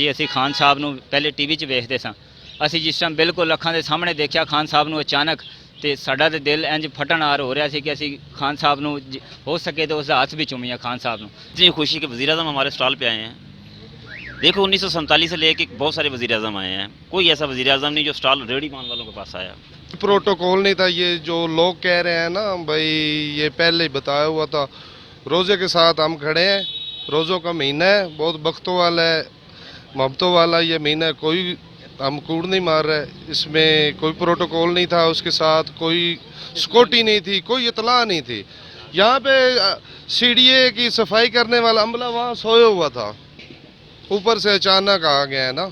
ਜੀ ਅਸੀਂ ਖਾਨ ਸਾਹਿਬ ਨੂੰ ਪਹਿਲੇ ਟੀਵੀ 'ਚ ਵੇਖਦੇ ਸਾਂ। ਅਸੀਂ ਜਿਸ ਟਾਈਮ ਬਿਲਕੁਲ ਅੱਖਾਂ ਦੇ ਸਾਹਮਣੇ ਦੇਖਿਆ ਖਾਨ ਸਾਹਿਬ ਨੂੰ ਅਚਾਨਕ, ਤੇ ਸਾਡਾ ਤੇ ਦਿਲ ਇੰਜ ਫਟਣ ਆਰ ਹੋ ਰਿਹਾ ਸੀ ਕਿ ਅਸੀਂ ਖਾਨ ਸਾਹਿਬ ਨੂੰ ਹੋ ਸਕੇ तो उसका हाथ भी चूमिया खान साहब ने। इतनी खुशी कि वज़ीर आज़म हमारे स्टॉल पे आए हैं। देखो 1947 से लेके बहुत सारे वज़ीर आज़म आए हैं, कोई ऐसा वज़ीर आज़म नहीं जो स्टॉल रेडी पान वालों के पास आया। प्रोटोकॉल नहीं था, ये जो लोग कह रहे हैं ना भाई, ये पहले ही बताया हुआ था। रोज़े के साथ हम खड़े हैं, रोज़ों का महीना है, बहुत बख्तों वाला है, मोहब्बतों वाला ये महीना है। कोई हम कूड़ नहीं मार रहे, इसमें कोई प्रोटोकॉल नहीं था, उसके साथ कोई सिक्योरिटी नहीं थी, कोई इतला नहीं थी। यहाँ पे सीढ़िए की सफाई करने वाला अमला वहाँ सोया हुआ था, ऊपर से अचानक आ गया है ना।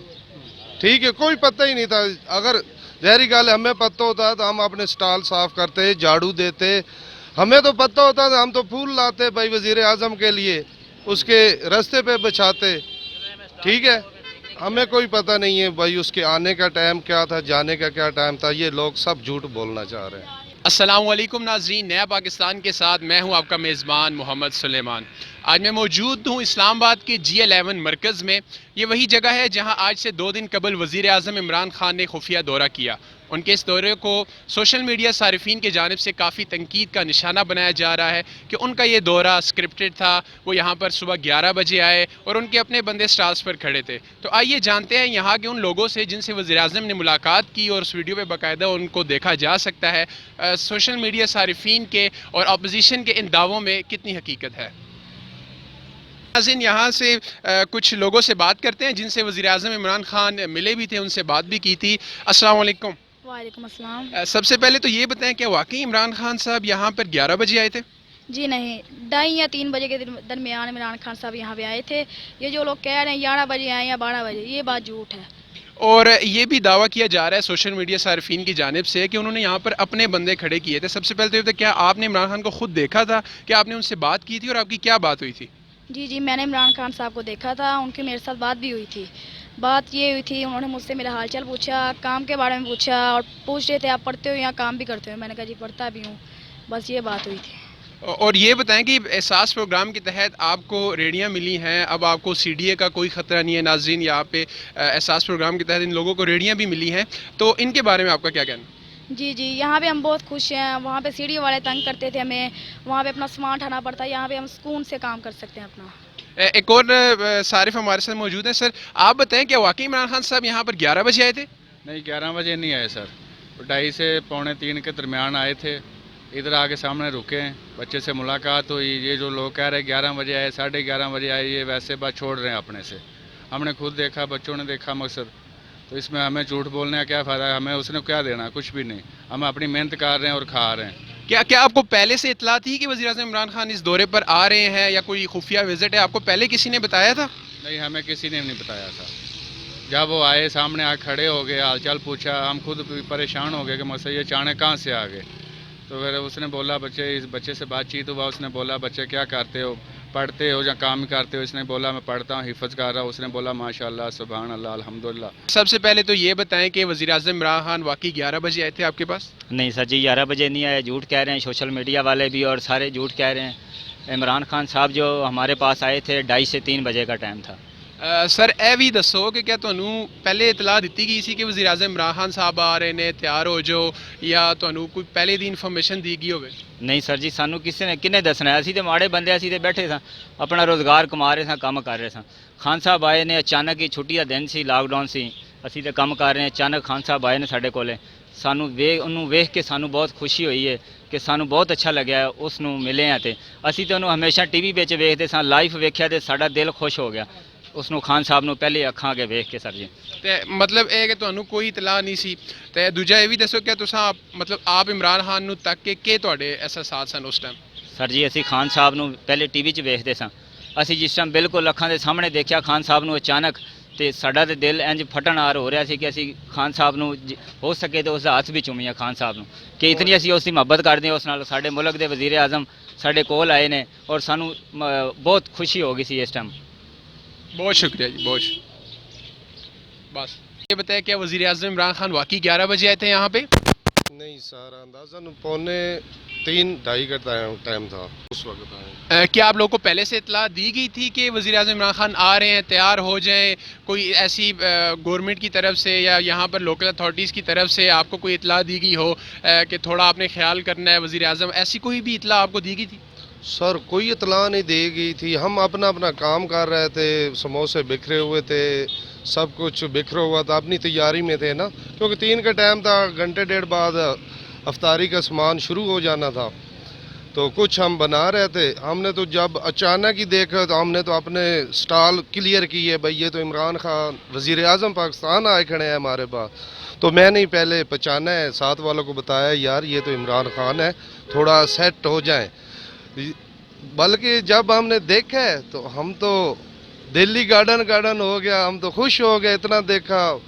ठीक है, कोई पता ही नहीं था। अगर जहरी गाल हमें पता होता तो हम अपने स्टॉल साफ करते, झाड़ू देते। हमें तो पता होता था, हम तो फूल लाते भाई वज़ीर आज़म के लिए, उसके रास्ते पे बिछाते। ठीक है, हमें कोई पता नहीं है भाई उसके आने का टाइम क्या था, जाने का क्या टाइम था। ये लोग सब झूठ बोलना चाह रहे हैं। अस्सलामुअलैकुम नाज़रीन, नया पाकिस्तान के साथ मैं हूं आपका मेज़बान मोहम्मद सुलेमान। आज मैं मौजूद हूं इस्लामाबाद के G11 मरकज़ में। ये वही जगह है जहां आज से 2 दिन कबल वज़ीर आज़म इमरान खान ने खुफिया दौरा किया। उनके इस दौरे को सोशल मीडिया सारिफीन की जानिब से काफ़ी तनकीद का निशाना बनाया जा रहा है कि उनका ये दौरा स्क्रिप्टेड था। वो यहाँ पर सुबह 11 बजे आए और उनके अपने बंदे स्टॉल्स पर खड़े थे। तो आइए जानते हैं यहाँ के उन लोगों से जिनसे वज़ीर आज़म ने मुलाकात की, और उस वीडियो में बाकायदा उनको देखा जा सकता है सोशल मीडिया सारिफीन के और अपोजिशन के इन दावों में कितनी हकीकत है। यहाँ से कुछ लोगों से बात करते हैं जिनसे वज़ीर आज़म इमरान खान मिले भी थे, उनसे बात भी की थी। अस्सलाम वालेकुम। वालेकुम अस्सलाम। सबसे पहले तो ये बताएं, क्या वाकई इमरान खान साहब यहाँ पर 11 बजे आए थे? जी नहीं, 2:30 या 3 बजे के दरमियान इमरान खान साहब यहाँ पे आए थे। ये जो लोग कह रहे हैं 11 बजे आए या 12 बजे, ये बात झूठ है। और ये भी दावा किया जा रहा है सोशल मीडिया सार्फिन की जानिब से कि उन्होंने यहाँ पर अपने बंदे खड़े किए थे। सबसे पहले तो क्या आपने इमरान खान को खुद देखा था, क्या आपने उनसे बात की थी, और आपकी क्या बात हुई थी? जी, मैंने इमरान खान साहब को देखा था, उनकी मेरे साथ बात भी हुई थी। बात ये हुई थी, उन्होंने मुझसे मेरा हालचाल पूछा, काम के बारे में पूछा, और पूछ रहे थे आप पढ़ते हो या काम भी करते हो। मैंने कहा जी पढ़ता भी हूँ, बस ये बात हुई थी। और ये बताएं कि एहसास प्रोग्राम के तहत आपको रेडियाँ मिली हैं, अब आपको सीडीए का कोई ख़तरा नहीं है। नाज़रीन, यहाँ पे एहसास प्रोग्राम के तहत इन लोगों को रेडियाँ भी मिली हैं, तो इनके बारे में आपका क्या कहना? जी, यहाँ पे हम बहुत खुश हैं। वहाँ पे सीढ़ी वाले तंग करते थे हमें, वहाँ पे अपना सामान उठाना पड़ता है, यहाँ पे हम सुकून से काम कर सकते हैं अपना। एक और सारिफ हमारे साथ मौजूद हैं। सर, आप बताएं, क्या वाकई इमरान खान साहब यहाँ पर 11 बजे आए थे? नहीं, 11 बजे नहीं आए सर, 2:30 से 2:45 के दरमियान आए थे। इधर आके सामने रुके, बच्चे से मुलाकात हुई। ये जो लोग कह रहे हैं 11 बजे आए, 11:30 बजे आए, ये वैसे बात छोड़ रहे हैं अपने से। हमने खुद देखा, बच्चों ने देखा मकसद, तो इसमें हमें झूठ बोलने का क्या फ़ायदा है? हमें उसने क्या देना, कुछ भी नहीं। हम अपनी मेहनत कर रहे हैं और खा रहे हैं। क्या आपको पहले से इतला थी कि वज़ीर आज़म इमरान खान इस दौरे पर आ रहे हैं, या कोई खुफिया विजिट है? आपको पहले किसी ने बताया था? नहीं, हमें किसी ने नहीं बताया था। जब वो आए, सामने आ खड़े हो गए, हालचाल पूछा, हम खुद परेशान हो गए कि मसला ये अचानक कहाँ से आ गए। तो फिर उसने बोला, इस बच्चे से बातचीत हुआ, उसने बोला बच्चे क्या करते हो, पढ़ते हो या काम करते हो? इसने बोला मैं पढ़ता हूँ, हिफ़्ज़ कर रहा हूँ। उसने बोला माशाअल्लाह, सुभान अल्लाह, अल्हम्दुलिल्लाह। सबसे पहले तो ये बताएं कि वज़ीर आज़म इमरान खान वाकई 11 बजे आए थे आपके पास? नहीं सर जी, 11 बजे नहीं आए, झूठ कह रहे हैं। सोशल मीडिया वाले भी और सारे झूठ कह रहे हैं। इमरान खान साहब जो हमारे पास आए थे 2:30 से 3 बजे का टाइम था। सर, ਇਹ ਵੀ ਦੱਸੋ कि क्या ਤੁਹਾਨੂੰ ਪਹਿਲੇ ਇਤਲਾਹ ਦਿੱਤੀ ਗਈ ਸੀ ਕਿ ਵਜ਼ੀਰ ਆਜ਼ਮ ਇਮਰਾਨ ਖਾਨ ਸਾਹਿਬ ਆ ਰਹੇ ਨੇ, ਤਿਆਰ ਹੋ ਜਾਓ, ਜਾਂ ਤੁਹਾਨੂੰ ਕੋਈ ਪਹਿਲੇ ਦੀ ਇਨਫੋਰਮੇਸ਼ਨ ਦੀ ਗਈ ਹੋਵੇ? ਨਹੀਂ ਸਰ ਜੀ, ਸਾਨੂੰ ਕਿਸੇ ਨੇ ਕਿਹਨੇ ਦੱਸਣਾ? ਅਸੀਂ ਤੇ ਮਾੜੇ ਬੰਦੇ, ਅਸੀਂ ਤੇ ਬੈਠੇ ਸਾਂ, ਆਪਣਾ ਰੋਜ਼ਗਾਰ ਕਮਾ ਰਹੇ ਸਾਂ, ਕੰਮ ਕਰ ਰਹੇ ਸਾਂ। ਖਾਨ ਸਾਹਿਬ ਆਏ ਨੇ ਅਚਾਨਕ ਹੀ, ਛੁੱਟੀ ਦਾ ਦਿਨ ਸੀ, ਲਾਕਡਾਊਨ ਸੀ, ਅਸੀਂ ਤੇ ਕੰਮ ਕਰ ਰਹੇ ਹਾਂ। ਅਚਾਨਕ ਖਾਨ ਸਾਹਿਬ ਆਏ ਨੇ ਸਾਡੇ ਕੋਲੇ, ਸਾਨੂੰ ਉਹਨੂੰ ਵੇਖ ਕੇ ਸਾਨੂੰ ਬਹੁਤ ਖੁਸ਼ੀ ਹੋਈ ਹੈ ਕਿ ਸਾਨੂੰ ਬਹੁਤ ਅੱਛਾ ਲੱਗਿਆ ਉਸ ਨੂੰ ਮਿਲੇ ਹਾਂ। ਤੇ ਅਸੀਂ ਤੇ ਉਹਨੂੰ ਹਮੇਸ਼ਾ ਟੀਵੀ ਵਿੱਚ ਵੇਖਦੇ ਸਾਂ, ਲਾਈਵ ਵੇਖਿਆ ਤੇ ਸਾਡਾ ਦਿਲ ਖੁਸ਼ ਹੋ ਗਿਆ ਉਸ ਨੂੰ ਖਾਨ ਸਾਹਿਬ ਨੂੰ ਪਹਿਲੇ ਅੱਖਾਂ ਅੱਗੇ ਵੇਖ ਕੇ। ਸਰ ਜੀ, ਤੇ ਮਤਲਬ ਇਹ ਕਿ ਤੁਹਾਨੂੰ ਕੋਈ ਇਤਲਾਹ ਨਹੀਂ ਸੀ। ਤੇ ਦੂਜਾ ਇਹ ਵੀ ਦੱਸੋ ਕਿ ਤੁਸੀਂ ਮਤਲਬ ਆਪ ਇਮਰਾਨ ਖਾਨ ਨੂੰ ਤੱਕ ਕੇ ਕੀ ਤੁਹਾਡੇ ਅਹਿਸਾਸ ਸਨ ਉਸ ਟਾਈਮ? ਸਰ ਜੀ, ਅਸੀਂ ਖਾਨ ਸਾਹਿਬ ਨੂੰ ਪਹਿਲੇ ਟੀਵੀ 'ਚ ਵੇਖਦੇ ਸਾਂ। ਅਸੀਂ ਜਿਸ ਟਾਈਮ ਬਿਲਕੁਲ ਅੱਖਾਂ ਦੇ ਸਾਹਮਣੇ ਦੇਖਿਆ ਖਾਨ ਸਾਹਿਬ ਨੂੰ ਅਚਾਨਕ, ਤੇ ਸਾਡਾ ਤੇ ਦਿਲ ਇੰਜ ਫਟਣ ਆਰ ਹੋ ਰਿਹਾ ਸੀ ਕਿ ਅਸੀਂ ਖਾਨ ਸਾਹਿਬ ਨੂੰ ਹੋ ਸਕੇ ਤਾਂ ਉਸਦਾ ਹੱਥ ਵੀ ਚੂਮੀਆ ਖਾਨ ਸਾਹਿਬ ਨੂੰ, ਕਿ ਇਤਨੀ ਅਸੀਂ ਉਸ ਦੀ ਮੁਹੱਬਤ ਕਰਦੇ ਹਾਂ ਉਸ ਨਾਲ। ਸਾਡੇ ਮੁਲਕ ਦੇ ਵਜ਼ੀਰ ਆਜ਼ਮ ਸਾਡੇ ਕੋਲ ਆਏ ਨੇ ਔਰ ਸਾਨੂੰ ਬਹੁਤ ਖੁਸ਼ੀ ਹੋ ਗਈ ਸੀ ਇਸ ਟਾਈਮ। बहुत शुक्रिया जी, बहुत बस। ये बताया, क्या वज़ीर आज़म इमरान खान वाकई 11 बजे आए थे यहाँ पे? नहीं सर, अंदाज़न 2:45 का टाइम था उस वक्त आए। क्या आप लोगों को पहले से इतला दी गई थी कि वज़ीर-ए-आज़म इमरान खान आ रहे हैं, तैयार हो जाएं? कोई ऐसी गवर्नमेंट की तरफ से या यहाँ पर लोकल अथॉरिटीज़ की तरफ से आपको कोई इतला दी गई हो कि थोड़ा आपने ख्याल करना है वज़ीर-ए-आज़म, ऐसी कोई भी इतला आपको दी गई थी? सर कोई इतला नहीं दी गई थी, हम अपना अपना काम कर रहे थे, समोसे बिखरे हुए थे, सब कुछ बिखरा हुआ था, अपनी तैयारी में थे ना, क्योंकि 3 का टाइम था, घंटे डेढ़ बाद अफ्तारी का सामान शुरू हो जाना था, तो कुछ हम बना रहे थे। हमने तो जब अचानक ही देखा तो हमने तो अपने स्टॉल क्लियर किए, भाई ये तो इमरान खान वज़ीर आज़म पाकिस्तान आए खड़े हैं हमारे पास। तो मैंने ही पहले पहचाना है, साथ वालों को बताया यार ये तो इमरान खान है, थोड़ा सेट हो जाए। बल्कि जब हमने देखा है तो हम तो दिल्ली गार्डन हो गया, हम तो खुश हो गए, इतना देखा,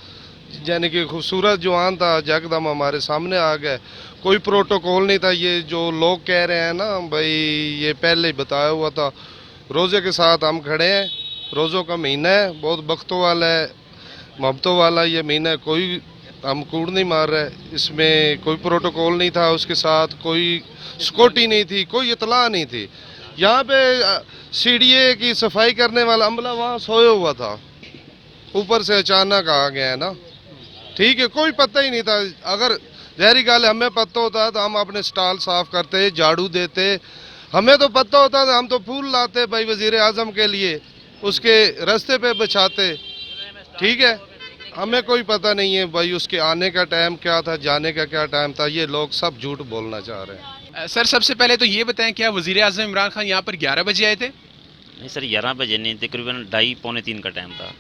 यानी कि खूबसूरत जवान था, यकदम हमारे सामने आ गए। कोई प्रोटोकॉल नहीं था, ये जो लोग कह रहे हैं ना भाई ये पहले ही बताया हुआ था। रोज़े के साथ हम खड़े हैं, रोज़ों का महीना है, बहुत बख्तों वाला है, मोहब्बतों वाला ये महीना है, कोई हम कूड़ नहीं मार रहे, इसमें कोई प्रोटोकॉल नहीं था, उसके साथ कोई सिक्योरिटी नहीं थी, कोई इतला नहीं थी। यहाँ पे सीढ़ी की सफाई करने वाला अमला वहाँ सोया हुआ था, ऊपर से अचानक आ गया है ना, ठीक है, कोई पता ही नहीं था। अगर जहरी गाल हमें पता होता तो हम अपने स्टॉल साफ करते, झाड़ू देते, हमें तो पता होता था, हम तो फूल लाते भाई वज़ीर आज़म के लिए, उसके रास्ते पे बिछाते, ठीक है। हमें कोई पता नहीं है भाई उसके आने का टाइम क्या था, जाने का क्या टाइम था, ये लोग सब झूठ बोलना चाह रहे हैं। सर सबसे पहले तो ये बताएं, क्या वज़ीर-ए-आज़म इमरान खान यहाँ पर 11 बजे आए थे? नहीं सर, 11 बजे नहीं, तकरीबन 2:30 पौने 3 का टाइम था।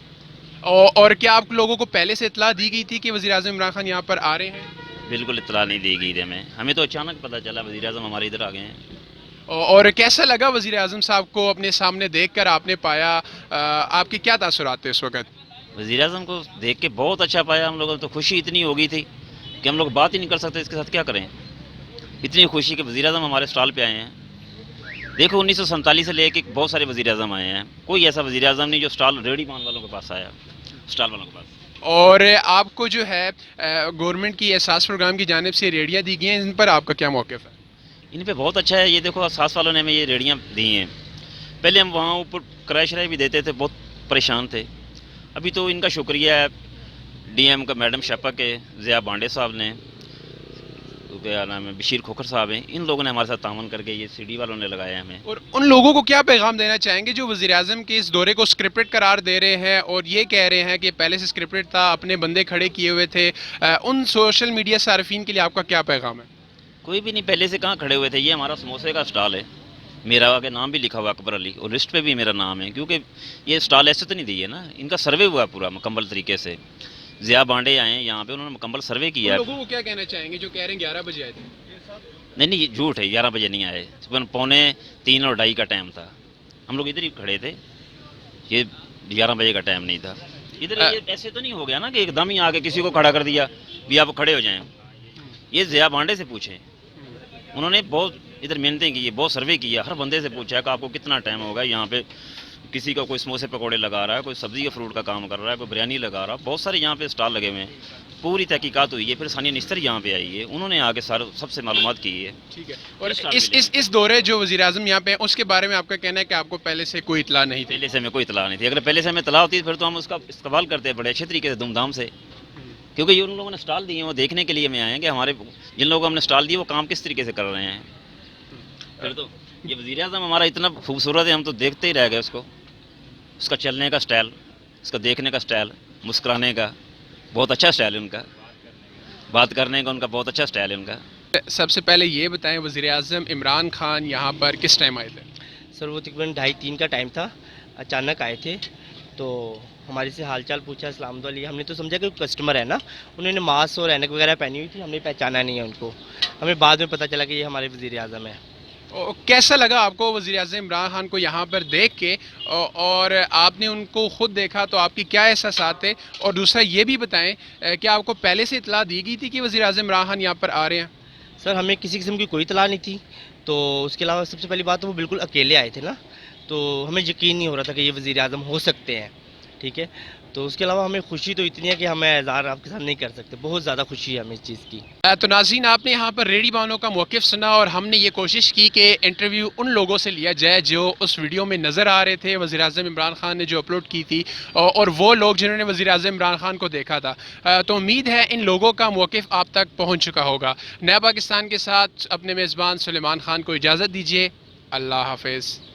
और क्या आप लोगों को पहले से इतला दी गई थी कि वज़ीर-ए-आज़म इमरान खान यहाँ पर आ रहे हैं? बिल्कुल इतला नहीं दी गई थी हमें तो अचानक पता चला वज़ीर आज़म हमारे इधर आ गए हैं। और कैसा लगा वज़ीर-ए-आज़म साहब को अपने सामने देखकर, आपने पाया, आपके क्या तासुरात थे इस वक्त? वज़ीर आज़म को देख के बहुत अच्छा पाया, हम लोगों को तो खुशी इतनी हो गई थी कि हम लोग बात ही नहीं कर सकते इसके साथ क्या करें। इतनी खुशी कि वज़ीर आज़म हमारे स्टॉल पे आए हैं। देखो 1947 से लेके बहुत सारे वज़ीर आज़म आए हैं, कोई ऐसा वज़ीर आज़म नहीं जो स्टॉल रेडी पान वालों के पास आया, स्टॉल वालों के पास। और आपको जो है गवर्नमेंट की एहसास प्रोग्राम की जानिब से रेडियाँ दी गई हैं, इन पर आपका क्या मौक़िफ़ है? इन पे बहुत अच्छा है, ये देखो एहसास वालों ने हमें ये रेडियाँ दी हैं। पहले हम वहाँ ऊपर किराए शराए भी देते थे, बहुत परेशान थे। अभी तो इनका शुक्रिया है डीएम का, मैडम शपक के, ज़िया बांडे साहब ने, क्या नाम है, बशीर खोखर साहब हैं, इन लोगों ने हमारे साथ तावन करके ये सीडी वालों ने लगाया हमें। और उन लोगों को क्या पैगाम देना चाहेंगे जो वज़ीर-ए-आज़म के इस दौरे को स्क्रिप्टेड करार दे रहे हैं और ये कह रहे हैं कि पहले से स्क्रिप्टेड था, अपने बंदे खड़े किए हुए थे? उन सोशल मीडिया सार्फिन के लिए आपका क्या पैगाम है? कोई भी नहीं पहले से कहाँ खड़े हुए थे, ये हमारा समोसे का स्टॉल है, मेरा आगे नाम भी लिखा हुआ अकबर अली, और लिस्ट पे भी मेरा नाम है, क्योंकि ये स्टॉल ऐसे तो नहीं दी है ना, इनका सर्वे हुआ पूरा मुकम्मल तरीके से। ज़िया बांडे आए हैं यहाँ पे, उन्होंने मुकम्मल सर्वे किया है। लोगों को क्या कहना चाहेंगे जो कह रहे हैं 11 बजे आए थे? नहीं, ये झूठ है, 11 बजे नहीं आए, तकरीबन पौने 3 और 2:30 का टाइम था, हम लोग इधर ही खड़े थे, ये 11 बजे का टाइम नहीं था। इधर ये ऐसे तो नहीं हो गया ना कि एकदम ही आके किसी को खड़ा कर दिया भी आप खड़े हो जाएं। ये ज़िया बांडे से पूछे, उन्होंने बहुत इधर मिन्नतें की, बहुत सर्वे किया, हर बंदे से पूछा कि आपको कितना टाइम होगा यहाँ पे, किसी का कोई समोसे पकौड़े लगा रहा है, कोई सब्ज़ी या फ्रूट का काम कर रहा है, कोई बिरयानी लगा रहा है, बहुत सारे यहाँ पे स्टॉल लगे हुए हैं। पूरी तहकीकात हुई है, फिर सानिया निस्तर यहाँ पे आई है, उन्होंने आके सबसे मालूमात की है। ठीक है। और इस दौरे जो वज़ीर-ए-आज़म यहाँ पे हैं, उसके बारे में आपका कहना है कि आपको पहले से कोई इतला नहीं थी? पहले से हमें कोई इतला नहीं थी, अगर पहले से हमें इतला होती फिर तो हम उसका इस्तेमाल करते बड़े अच्छे तरीके से, धूमधाम से, क्योंकि ये उन लोगों ने स्टॉल दिए हैं, वो देखने के लिए हमें आए हैं कि हमारे जिन लोगों को हमने स्टॉल दिए वो काम किस तरीके से कर रहे हैं। फिर तो ये वज़ीर-ए-आज़म हमारा इतना खूबसूरत है, हम तो देखते ही रह गए उसको, उसका चलने का स्टाइल, उसका देखने का स्टाइल, मुस्कुराने का बहुत अच्छा स्टाइल है उनका, बात करने का उनका बहुत अच्छा स्टाइल है उनका। सबसे पहले ये बताएं, वज़ीर-ए-आज़म इमरान खान यहाँ पर किस टाइम आए थे? सर वो तकरीबन 2:30-3 का टाइम था, अचानक आए थे, तो हमारे से हालचाल पूछा, अस्सलाम वालेकुम, हमने तो समझा कि कस्टमर है ना, उन्होंने मास्क और ऐनक वगैरह पहनी हुई थी, हमने पहचाना नहीं है उनको, हमें बाद में पता चला कि ये हमारे वज़ीर-ए-आज़म है। कैसा लगा आपको वज़ीर-ए-आज़म इमरान खान को यहाँ पर देख के, और आपने उनको ख़ुद देखा तो आपकी क्या एहसासात थे? और दूसरा ये भी बताएं, क्या आपको पहले से इतला दी गई थी कि वज़ीर-ए-आज़म इमरान खान यहाँ पर आ रहे हैं? सर हमें किसी किस्म की कोई इतला नहीं थी, तो उसके अलावा सबसे पहली बात तो वो बिल्कुल अकेले आए थे ना, तो हमें यकीन नहीं हो रहा था कि ये वज़ीर-ए-आज़म हो सकते हैं, ठीक है। तो उसके अलावा हमें खुशी तो इतनी है कि हमें इज़हार आपके साथ नहीं कर सकते, बहुत ज़्यादा खुशी है हमें इस चीज़ की। तो नाज़रीन, आपने यहाँ पर रेडी बानों का मौक़िफ़ सुना और हमने ये कोशिश की कि इंटरव्यू उन लोगों से लिया जाए जो उस वीडियो में नज़र आ रहे थे, वज़ीर-ए-आज़म इमरान खान ने जो अपलोड की थी, और वो लोग जिन्होंने वज़ीर-ए-आज़म इमरान खान को देखा था। तो उम्मीद है इन लोगों का मौक़िफ़ आप तक पहुँच चुका होगा। नया पाकिस्तान के साथ अपने मेज़बान सुलेमान खान को इजाज़त दीजिए। अल्लाह हाफ़िज़।